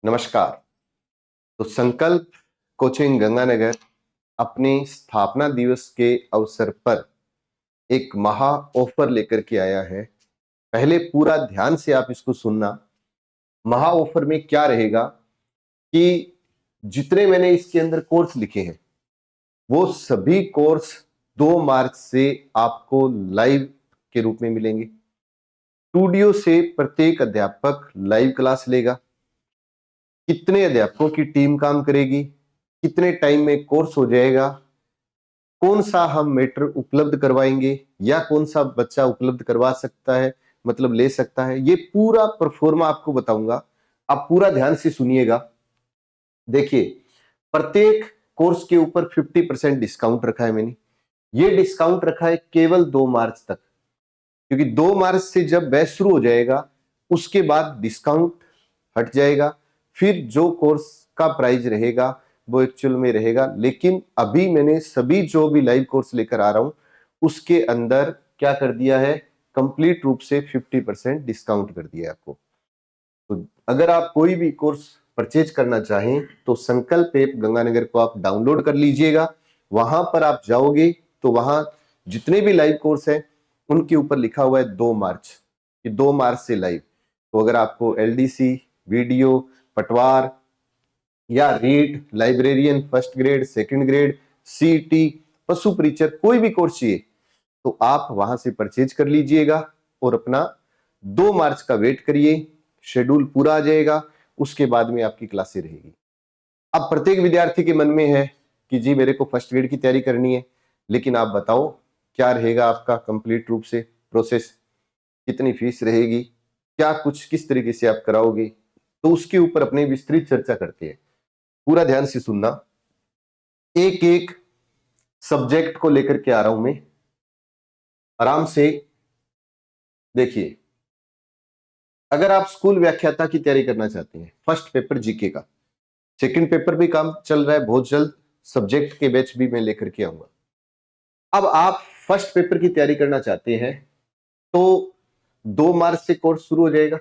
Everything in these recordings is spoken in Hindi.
नमस्कार। तो संकल्प कोचिंग गंगानगर अपने स्थापना दिवस के अवसर पर एक महा ऑफर लेकर के आया है। पहले पूरा ध्यान से आप इसको सुनना। महा ऑफर में क्या रहेगा कि जितने मैंने इसके अंदर कोर्स लिखे हैं वो सभी कोर्स 2 मार्च से आपको लाइव के रूप में मिलेंगे। स्टूडियो से प्रत्येक अध्यापक लाइव क्लास लेगा। कितने अध्यापकों की टीम काम करेगी, कितने टाइम में कोर्स हो जाएगा, कौन सा हम मेटर उपलब्ध करवाएंगे या कौन सा बच्चा उपलब्ध करवा सकता है, मतलब ले सकता है, ये पूरा परफॉर्मा आपको बताऊंगा। आप पूरा ध्यान से सुनिएगा। देखिए, प्रत्येक कोर्स के ऊपर 50% डिस्काउंट रखा है मैंने। ये डिस्काउंट रखा है केवल 2 मार्च तक, क्योंकि 2 मार्च से जब बैच शुरू हो जाएगा उसके बाद डिस्काउंट हट जाएगा। फिर जो कोर्स का प्राइस रहेगा वो एक्चुअल में रहेगा। लेकिन अभी मैंने सभी जो भी लाइव कोर्स लेकर आ रहा हूं उसके अंदर क्या कर दिया है, कंप्लीट रूप से 50% डिस्काउंट कर दिया है आपको। तो अगर आप कोई भी कोर्स परचेज करना चाहें तो संकल्प ऐप गंगानगर को आप डाउनलोड कर लीजिएगा। वहां पर आप जाओगे तो वहां जितने भी लाइव कोर्स हैं उनके ऊपर लिखा हुआ है 2 मार्च, कि 2 मार्च से लाइव। तो अगर आपको एलडीसी, वीडियो, पटवार या read, librarian first grade, second grade, सीटी, पशु परिचर, कोई भी कोर्स चाहिए तो आप वहां से परचेज कर लीजिएगा और अपना 2 मार्च का वेट करिए। शेड्यूल पूरा आ जाएगा, उसके बाद में आपकी क्लासें रहेगी। अब प्रत्येक विद्यार्थी के मन में है कि जी मेरे को फर्स्ट ग्रेड की तैयारी करनी है, लेकिन आप बताओ क्या रहेगा आपका कंप्लीट रूप से प्रोसेस, कितनी फीस रहेगी, क्या कुछ किस तरीके से आप कराओगे, तो उसके ऊपर अपने विस्तृत चर्चा करते हैं। पूरा ध्यान से सुनना। एक एक सब्जेक्ट को लेकर के आ रहा हूं मैं, आराम से देखिए। अगर आप स्कूल व्याख्याता की तैयारी करना चाहते हैं, फर्स्ट पेपर जीके का, सेकंड पेपर भी काम चल रहा है, बहुत जल्द सब्जेक्ट के बैच भी मैं लेकर के आऊंगा। अब आप फर्स्ट पेपर की तैयारी करना चाहते हैं तो 2 मार्च से कोर्स शुरू हो जाएगा।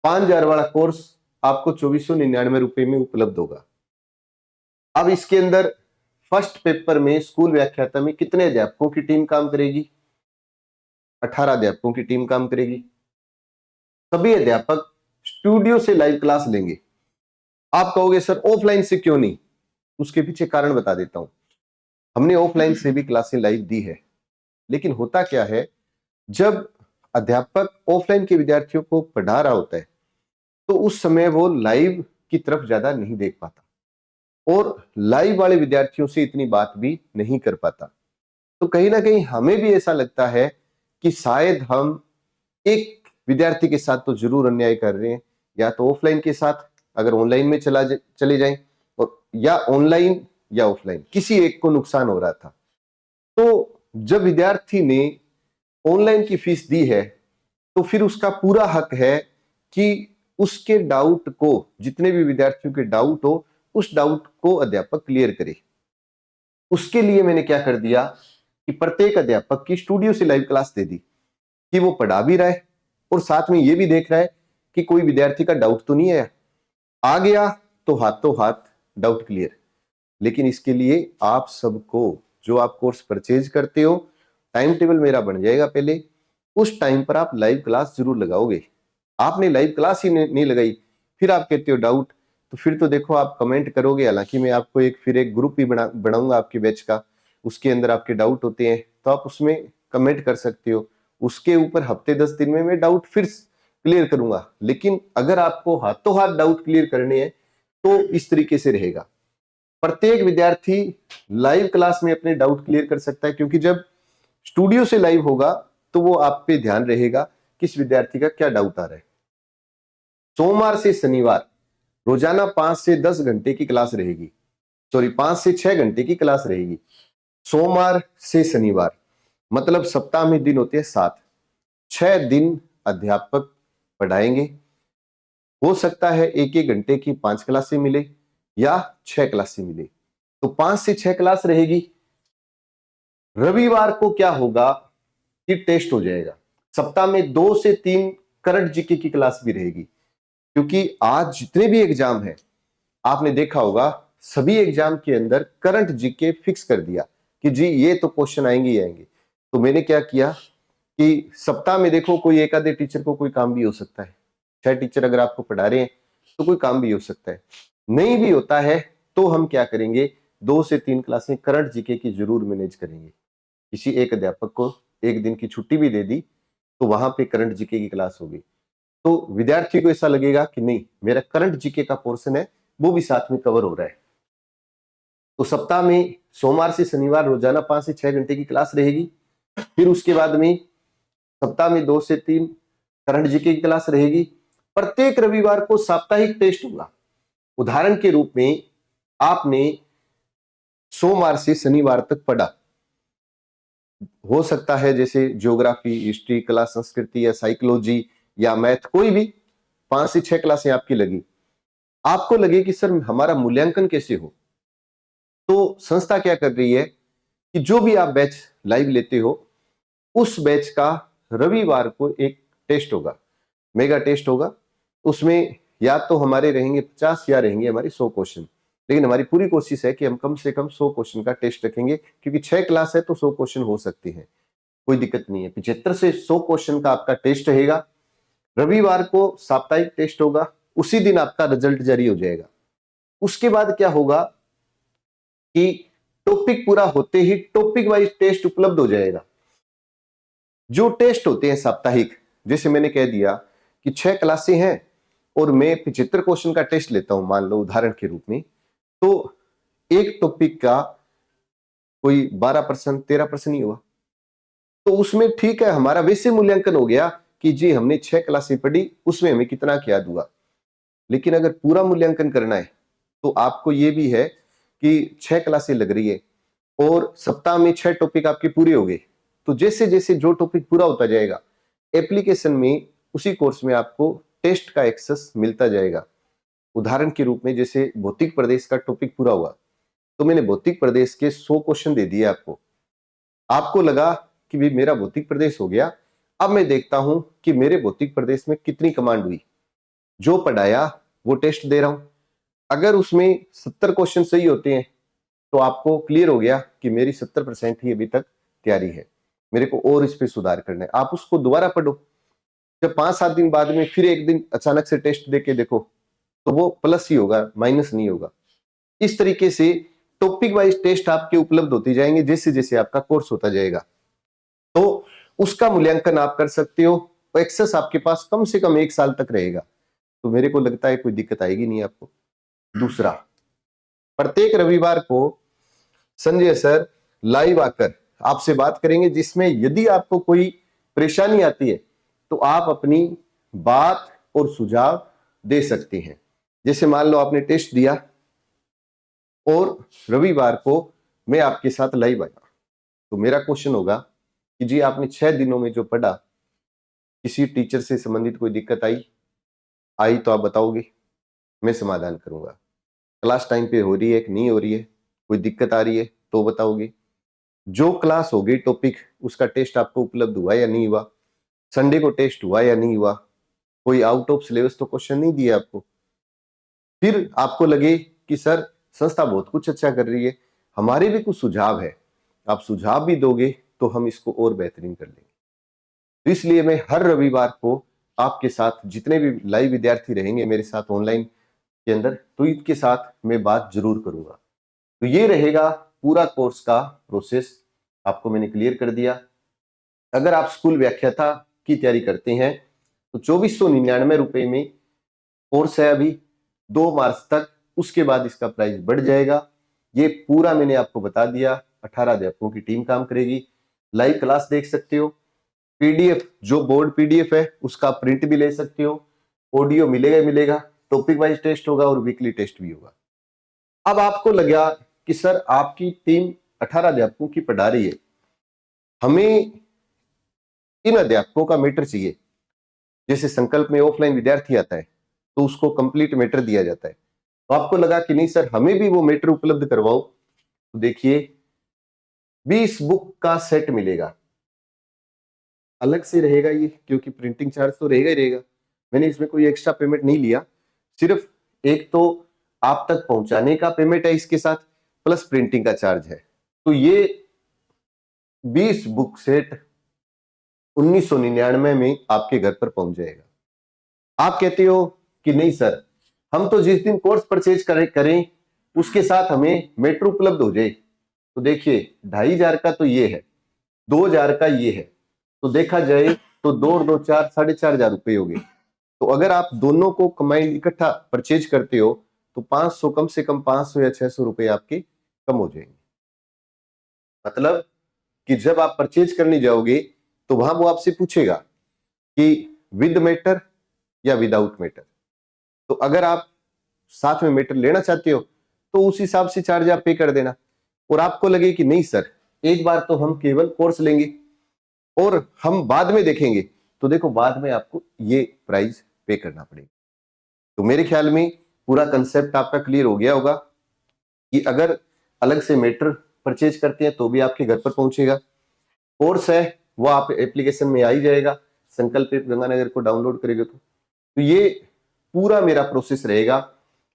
5,000 वाला कोर्स आपको 2499 रुपए में उपलब्ध होगा। अब इसके अंदर फर्स्ट पेपर में स्कूल व्याख्याता में कितने अध्यापकों की टीम काम करेगी? 18 अध्यापकों की टीम काम करेगी। सभी अध्यापक स्टूडियो से लाइव क्लास लेंगे। आप कहोगे सर ऑफलाइन से क्यों नहीं? उसके पीछे कारण बता देता हूं। हमने ऑफलाइन से भी क्लासें लाइव दी है, लेकिन होता क्या है, जब अध्यापक ऑफलाइन के विद्यार्थियों को पढ़ा रहा होता है तो उस समय वो लाइव की तरफ ज्यादा नहीं देख पाता और लाइव वाले विद्यार्थियों से इतनी बात भी नहीं कर पाता। तो कहीं ना कहीं हमें भी ऐसा लगता है कि शायद हम एक विद्यार्थी के साथ तो जरूर अन्याय कर रहे हैं, या तो ऑफलाइन के साथ अगर ऑनलाइन में चले जाएं, और या ऑनलाइन या ऑफलाइन किसी एक को नुकसान हो रहा था। तो जब विद्यार्थी ने ऑनलाइन की फीस दी है तो फिर उसका पूरा हक है कि उसके डाउट को, जितने भी विद्यार्थियों के डाउट हो, उस डाउट को अध्यापक क्लियर करे। उसके लिए मैंने क्या कर दिया कि प्रत्येक अध्यापक की स्टूडियो से लाइव क्लास दे दी, कि वो पढ़ा भी रहा है और साथ में ये भी देख रहा है कि कोई विद्यार्थी का डाउट तो नहीं आया। आ गया तो हाथों हाथ डाउट क्लियर। लेकिन इसके लिए आप सबको, जो आप कोर्स परचेज करते हो, टाइम टेबल मेरा बन जाएगा पहले, उस टाइम पर आप लाइव क्लास जरूर लगाओगे। आपने लाइव क्लास ही नहीं लगाई, फिर आप कहते हो डाउट, तो फिर तो देखो आप कमेंट करोगे। हालांकि मैं आपको एक ग्रुप भी बनाऊंगा आपके बैच का, उसके अंदर आपके डाउट होते हैं तो आप उसमें कमेंट कर सकते हो। उसके ऊपर हफ्ते 10 दिन में मैं डाउट फिर क्लियर करूंगा। लेकिन अगर आपको हाथों हाथ डाउट क्लियर करने हैं तो इस तरीके से रहेगा। प्रत्येक विद्यार्थी लाइव क्लास में अपने डाउट क्लियर कर सकता है, क्योंकि जब स्टूडियो से लाइव होगा तो वो आप पे ध्यान रहेगा किस विद्यार्थी का क्या डाउट आ रहा है। सोमवार से शनिवार रोजाना 5 से 10 घंटे की क्लास रहेगी, सॉरी 5 से 6 घंटे की क्लास रहेगी। सोमवार से शनिवार मतलब सप्ताह में दिन होते हैं 7, 6 दिन अध्यापक पढ़ाएंगे। हो सकता है एक एक घंटे की 5 क्लासें मिले या 6 क्लासें मिले, तो 5 से 6 क्लास रहेगी। रविवार को क्या होगा कि टेस्ट हो जाएगा। सप्ताह में 2 से 3 करंट जीके की क्लास भी रहेगी। क्योंकि आज जितने भी एग्जाम है, आपने देखा होगा सभी एग्जाम के अंदर करंट जीके फिक्स कर दिया कि जी ये तो क्वेश्चन आएंगे ही आएंगे। तो मैंने क्या किया कि सप्ताह में देखो कोई एक आधे टीचर को कोई काम भी हो सकता है, 6 टीचर अगर आपको पढ़ा रहे हैं तो कोई काम भी हो सकता है, नहीं भी होता है तो हम क्या करेंगे, 2 से 3 क्लासें करंट जीके की जरूर मैनेज करेंगे। किसी एक अध्यापक को एक दिन की छुट्टी भी दे दी तो वहां पे करंट जीके की क्लास होगी, तो विद्यार्थी को ऐसा लगेगा कि नहीं मेरा करंट जीके का पोर्शन है वो भी साथ में कवर हो रहा है। तो सप्ताह में सोमवार से शनिवार रोजाना 5 से 6 घंटे की क्लास रहेगी। फिर उसके बाद में सप्ताह में 2 से 3 करंट जीके की क्लास रहेगी। प्रत्येक रविवार को साप्ताहिक टेस्ट होगा। उदाहरण के रूप में आपने सोमवार से शनिवार तक पढ़ा, हो सकता है जैसे ज्योग्राफी, हिस्ट्री, कला संस्कृति या साइकोलॉजी या मैथ, कोई भी 5 से 6 क्लासें आपकी लगी, आपको लगे कि सर हमारा मूल्यांकन कैसे हो, तो संस्था क्या कर रही है कि जो भी आप बैच लाइव लेते हो उस बैच का रविवार को एक टेस्ट होगा, मेगा टेस्ट होगा। उसमें या तो हमारे रहेंगे 50 या रहेंगे हमारे 100 क्वेश्चन, लेकिन हमारी पूरी कोशिश है कि हम कम से कम 100 क्वेश्चन का टेस्ट रखेंगे, क्योंकि 6 क्लास है तो 100 क्वेश्चन हो सकते हैं, कोई दिक्कत नहीं है। 75 से 100 क्वेश्चन का आपका टेस्ट रहेगा। रविवार को साप्ताहिक टेस्ट होगा, उसी दिन आपका रिजल्ट जारी हो जाएगा। उसके बाद क्या होगा कि टॉपिक पूरा होते ही टॉपिक वाइज टेस्ट उपलब्ध हो जाएगा। जो टेस्ट होते हैं साप्ताहिक, जैसे मैंने कह दिया कि 6 क्लासें हैं और मैं 75 क्वेश्चन का टेस्ट लेता हूं, मान लो उदाहरण के रूप में, तो एक टॉपिक का कोई 12% 13% ही हुआ, तो उसमें ठीक है हमारा वैसे मूल्यांकन हो गया कि जी हमने 6 क्लासें पढ़ी, उसमें हमें कितना याद हुआ। लेकिन अगर पूरा मूल्यांकन करना है तो आपको ये भी है कि 6 क्लासें लग रही है और सप्ताह में 6 टॉपिक आपके पूरे हो गए, तो जैसे जैसे जो टॉपिक पूरा होता जाएगा एप्लीकेशन में उसी कोर्स में आपको टेस्ट का एक्सेस मिलता जाएगा। उदाहरण के रूप में जैसे भौतिक प्रदेश का टॉपिक पूरा हुआ तो मैंने भौतिक प्रदेश के 100 क्वेश्चन दे दिए आपको। आपको लगा कि भी मेरा भौतिक प्रदेश हो गया, अब मैं देखता हूं कि मेरे भौतिक प्रदेश में कितनी कमांड हुई, जो पढ़ाया वो टेस्ट दे रहा हूं। अगर उसमें 70 क्वेश्चन सही होते हैं तो आपको क्लियर हो गया कि मेरी 70% ही अभी तक तैयारी है, मेरे को और इस पे सुधार करना है। आप उसको दोबारा पढ़ो, जब 5-7 दिन बाद में फिर एक दिन अचानक से टेस्ट देके देखो तो वो प्लस ही होगा, माइनस नहीं होगा। इस तरीके से टॉपिक वाइज टेस्ट आपके उपलब्ध होते जाएंगे जैसे जैसे आपका कोर्स होता जाएगा, तो उसका मूल्यांकन आप कर सकते हो। एक्सेस आपके पास कम से कम 1 साल तक रहेगा, तो मेरे को लगता है कोई दिक्कत आएगी नहीं आपको। दूसरा, प्रत्येक रविवार को संजय सर लाइव आकर आपसे बात करेंगे, जिसमें यदि आपको कोई परेशानी आती है तो आप अपनी बात और सुझाव दे सकते हैं। जैसे मान लो आपने टेस्ट दिया और रविवार को मैं आपके साथ लाइव आया, तो मेरा क्वेश्चन होगा कि जी आपने 6 दिनों में जो पढ़ा, किसी टीचर से संबंधित कोई दिक्कत आई तो आप बताओगे, मैं समाधान करूंगा। क्लास टाइम पे हो रही है कि नहीं हो रही है, कोई दिक्कत आ रही है तो बताओगे। जो क्लास हो गई टॉपिक, उसका टेस्ट आपको उपलब्ध हुआ या नहीं हुआ, संडे को टेस्ट हुआ या नहीं हुआ, कोई आउट ऑफ सिलेबस तो क्वेश्चन नहीं दिया आपको। फिर आपको लगे कि सर संस्था बहुत कुछ अच्छा कर रही है, हमारे भी कुछ सुझाव है, आप सुझाव भी दोगे तो हम इसको और बेहतरीन कर लेंगे। तो इसलिए मैं हर रविवार को आपके साथ जितने भी लाइव विद्यार्थी रहेंगे मेरे साथ ऑनलाइन के अंदर, तो इनके साथ मैं बात जरूर करूंगा। तो ये रहेगा पूरा कोर्स का प्रोसेस, आपको मैंने क्लियर कर दिया। अगर आप स्कूल व्याख्याता की तैयारी करते हैं तो 2499 रुपए में कोर्स है अभी 2 मार्च तक, उसके बाद इसका प्राइस बढ़ जाएगा। ये पूरा मैंने आपको बता दिया, 18 अध्यापकों की टीम काम करेगी। लाइव क्लास देख सकते हो, पीडीएफ जो बोर्ड पीडीएफ है उसका प्रिंट भी ले सकते हो, ऑडियो मिलेगा ही मिलेगा, टॉपिक वाइज टेस्ट होगा और वीकली टेस्ट भी होगा। अब आपको लगा कि सर आपकी टीम 18 अध्यापकों की पढ़ा रही है, हमें इन अध्यापकों का मैटर चाहिए। जैसे संकल्प में ऑफलाइन विद्यार्थी आता है तो उसको कंप्लीट मैटर दिया जाता है, तो आपको लगा कि नहीं सर हमें भी वो मैटर उपलब्ध करवाओ, तो देखिए 20 बुक का सेट मिलेगा। अलग से रहेगा ये, क्योंकि प्रिंटिंग चार्ज तो रहेगा ही रहेगा। मैंने इसमें कोई एक्स्ट्रा पेमेंट नहीं लिया, सिर्फ एक तो आप तक पहुंचाने का पेमेंट है इसके साथ, प्लस प्रिंटिंग का चार्ज है। तो ये 20 बुक सेट 1999 में आपके घर पर पहुंच जाएगा। आप कहते हो कि नहीं सर, हम तो जिस दिन कोर्स परचेज करें उसके साथ हमें मेट्रो उपलब्ध हो जाए। तो देखिए 2500 का तो ये है, 2000 का ये है, तो देखा जाए तो 2 और 2 4 4,500 रुपए हो गए। तो अगर आप दोनों को कंबाइंड इकट्ठा परचेज करते हो तो 500, कम से कम 500 या 600 रुपए आपके कम हो जाएंगे। मतलब कि जब आप परचेज करने जाओगे तो वहां वो आपसे पूछेगा कि विद मैटर या विदाउट मैटर। तो अगर आप साथ में मैटर लेना चाहते हो तो उस हिसाब से चार्ज आप पे कर देना। और आपको लगे कि नहीं सर, एक बार तो हम केवल कोर्स लेंगे और हम बाद में देखेंगे, तो देखो बाद में आपको ये प्राइस पे करना पड़ेगा। तो मेरे ख्याल में पूरा कंसेप्ट आपका क्लियर हो गया होगा कि अगर अलग से मैटर परचेज करते हैं तो भी आपके घर पर पहुंचेगा। कोर्स है वो आप एप्लीकेशन में आ ही जाएगा, संकल्प गंगानगर को डाउनलोड करेंगे तो ये पूरा मेरा प्रोसेस रहेगा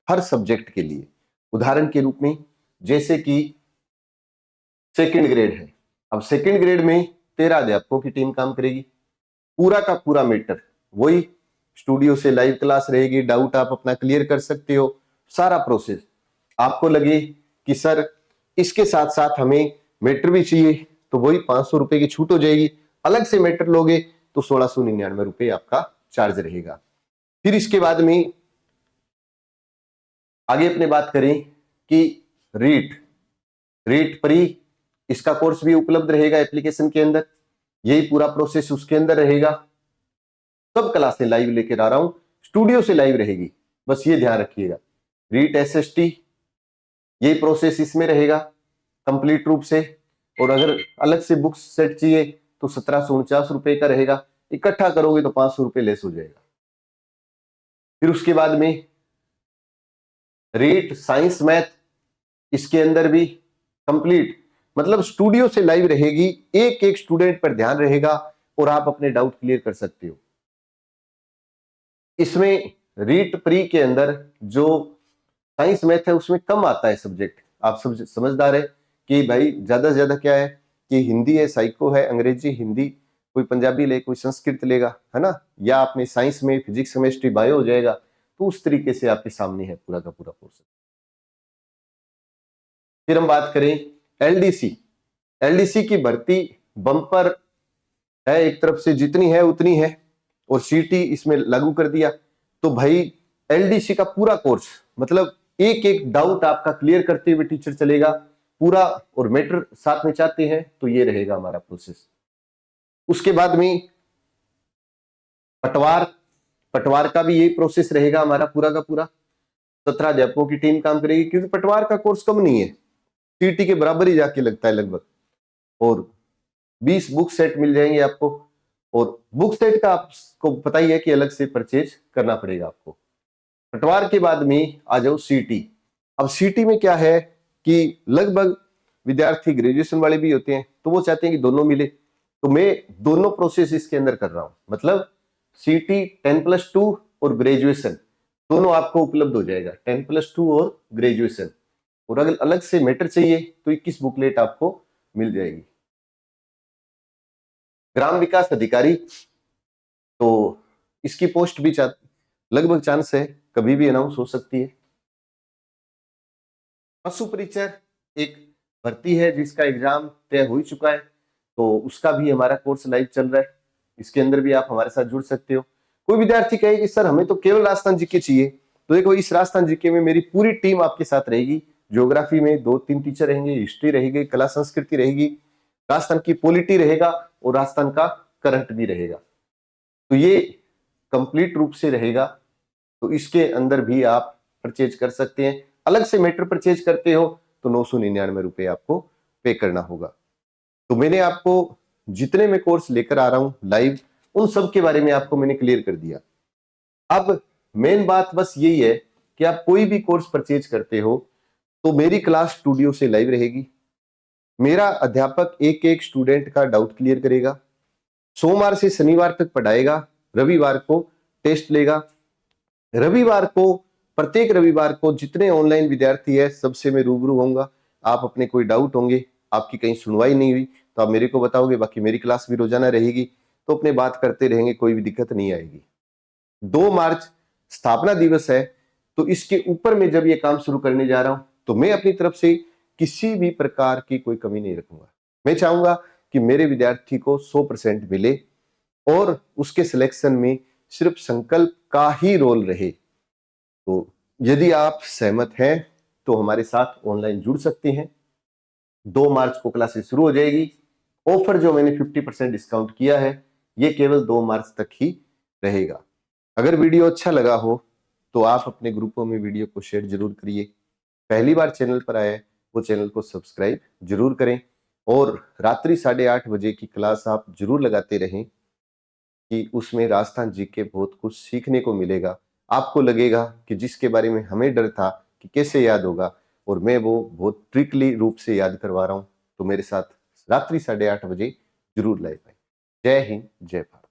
हर सब्जेक्ट के लिए। उदाहरण के रूप में जैसे कि सेकंड ग्रेड है, अब सेकंड ग्रेड में 13 अध्यापकों की टीम काम करेगी, पूरा का पूरा मैटर वही स्टूडियो से लाइव क्लास रहेगी, डाउट आप अपना क्लियर कर सकते हो, सारा प्रोसेस। आपको लगे कि सर इसके साथ साथ हमें मैटर भी चाहिए तो वही 500 रुपए की छूट हो जाएगी, अलग से मैटर लोगे तो 1699 रुपए आपका चार्ज रहेगा। फिर इसके बाद में आगे अपने बात करें कि रीट रीट प्री, इसका कोर्स भी उपलब्ध रहेगा एप्लीकेशन के अंदर, यही पूरा प्रोसेस उसके अंदर रहेगा। सब क्लासें लाइव लेकर आ रहा हूं, स्टूडियो से लाइव रहेगी, बस ये ध्यान रखिएगा। रीट एसएसटी यही प्रोसेस इसमें रहेगा कंप्लीट रूप से। और अगर अलग से बुक्स सेट चाहिए तो 1749 रुपए का रहेगा, इकट्ठा करोगे तो 500 रुपए लेस हो जाएगा। फिर उसके बाद में रीट साइंस मैथ, इसके अंदर भी कंप्लीट, मतलब स्टूडियो से लाइव रहेगी, एक एक स्टूडेंट पर ध्यान रहेगा और आप अपने डाउट क्लियर कर सकते हो। इसमें रीट प्री के अंदर जो साइंस मैथ है उसमें कम आता है सब्जेक्ट, आप सब समझदार है कि भाई ज्यादा से ज्यादा क्या है कि हिंदी है, साइको है, अंग्रेजी, हिंदी, कोई पंजाबी ले, कोई संस्कृत लेगा, है ना, या आपने साइंस में फिजिक्स केमिस्ट्री बायो हो जाएगा। तो उस तरीके से आपके सामने है पूरा का पूरा कोर्स। फिर हम बात करें एलडीसी, एलडीसी की भर्ती बम्पर है, एक तरफ से जितनी है उतनी है, और सीटी इसमें लागू कर दिया। तो भाई एलडीसी का पूरा कोर्स, मतलब एक एक डाउट आपका क्लियर करते हुए टीचर चलेगा पूरा, और मैटर साथ में चाहते हैं तो ये रहेगा हमारा प्रोसेस। उसके बाद में पटवार, पटवार का भी यही प्रोसेस रहेगा हमारा पूरा का पूरा। 17 अध्यापकों की टीम काम करेगी, क्योंकि पटवार का कोर्स कम नहीं है, सीटी के बराबर ही जाके लगता है लगभग। और 20 बुक सेट मिल जाएंगे आपको, और बुक सेट का आपको पता ही है कि अलग से परचेज करना पड़ेगा आपको। पटवार के बाद में आ जाओ सीटी। अब सीटी में क्या है कि लगभग विद्यार्थी ग्रेजुएशन वाले भी होते हैं, तो वो चाहते हैं कि दोनों मिले, तो मैं दोनों प्रोसेस इसके अंदर कर रहा हूं। मतलब सीटी 10+2 और ग्रेजुएशन दोनों आपको उपलब्ध हो जाएगा, 10+2 और ग्रेजुएशन। और अगर अलग से मैटर चाहिए तो 21 बुकलेट आपको मिल जाएगी। ग्राम विकास अधिकारी, तो इसकी पोस्ट भी लगभग चांस है कभी भी अनाउंस हो सकती है। पशु परिचर एक भर्ती है जिसका एग्जाम तय हो चुका है, तो उसका भी हमारा कोर्स लाइव चल रहा है, इसके अंदर भी आप हमारे साथ जुड़ सकते हो। कोई विद्यार्थी कहे कि सर हमें तो केवल राजस्थान जीके चाहिए, तो देखो इस राजस्थान जीके में मेरी पूरी टीम आपके साथ रहेगी। ज्योग्राफी में 2-3 टीचर रहेंगे, हिस्ट्री रहेगी, कला संस्कृति रहेगी, राजस्थान की पॉलिटी रहेगा, और राजस्थान का करंट भी रहेगा। तो ये कंप्लीट रूप से रहेगा, तो इसके अंदर भी आप परचेज कर सकते हैं। अलग से मैटर परचेज करते हो तो 999 रुपए आपको पे करना होगा। तो मैंने आपको जितने मैं कोर्स लेकर आ रहा हूं लाइव, उन सब के बारे में आपको मैंने क्लियर कर दिया। अब मेन बात बस यही है कि आप कोई भी कोर्स परचेज करते हो तो मेरी क्लास स्टूडियो से लाइव रहेगी, मेरा अध्यापक एक एक स्टूडेंट का डाउट क्लियर करेगा, सोमवार से शनिवार तक पढ़ाएगा, रविवार को टेस्ट लेगा। रविवार को, प्रत्येक रविवार को जितने ऑनलाइन विद्यार्थी है सबसे मैं रूबरू होऊंगा। आप अपने कोई डाउट होंगे, आपकी कहीं सुनवाई नहीं हुई तो आप मेरे को बताओगे, बाकी मेरी क्लास भी रोजाना रहेगी, तो अपने बात करते रहेंगे, कोई भी दिक्कत नहीं आएगी। 2 मार्च स्थापना दिवस है, तो इसके ऊपर मैं जब ये काम शुरू करने जा रहा हूं तो मैं अपनी तरफ से किसी भी प्रकार की कोई कमी नहीं रखूंगा। मैं चाहूंगा कि मेरे विद्यार्थी को 100% मिले और उसके सिलेक्शन में सिर्फ संकल्प का ही रोल रहे। तो यदि आप सहमत हैं तो हमारे साथ ऑनलाइन जुड़ सकते हैं। 2 मार्च को क्लासेस शुरू हो जाएगी। ऑफर जो मैंने 50% डिस्काउंट किया है ये केवल 2 मार्च तक ही रहेगा। अगर वीडियो अच्छा लगा हो तो आप अपने ग्रुपों में वीडियो को शेयर जरूर करिए। पहली बार चैनल पर आए वो चैनल को सब्सक्राइब जरूर करें और रात्रि 8:30 बजे की क्लास आप जरूर लगाते रहें कि उसमें राजस्थान जीके बहुत कुछ सीखने को मिलेगा। आपको लगेगा कि जिसके बारे में हमें डर था कि कैसे याद होगा, और मैं वो बहुत ट्रिकली रूप से याद करवा रहा हूं, तो मेरे साथ रात्रि 8:30 बजे जरूर लाइव आए। जय हिंद, जय भारत।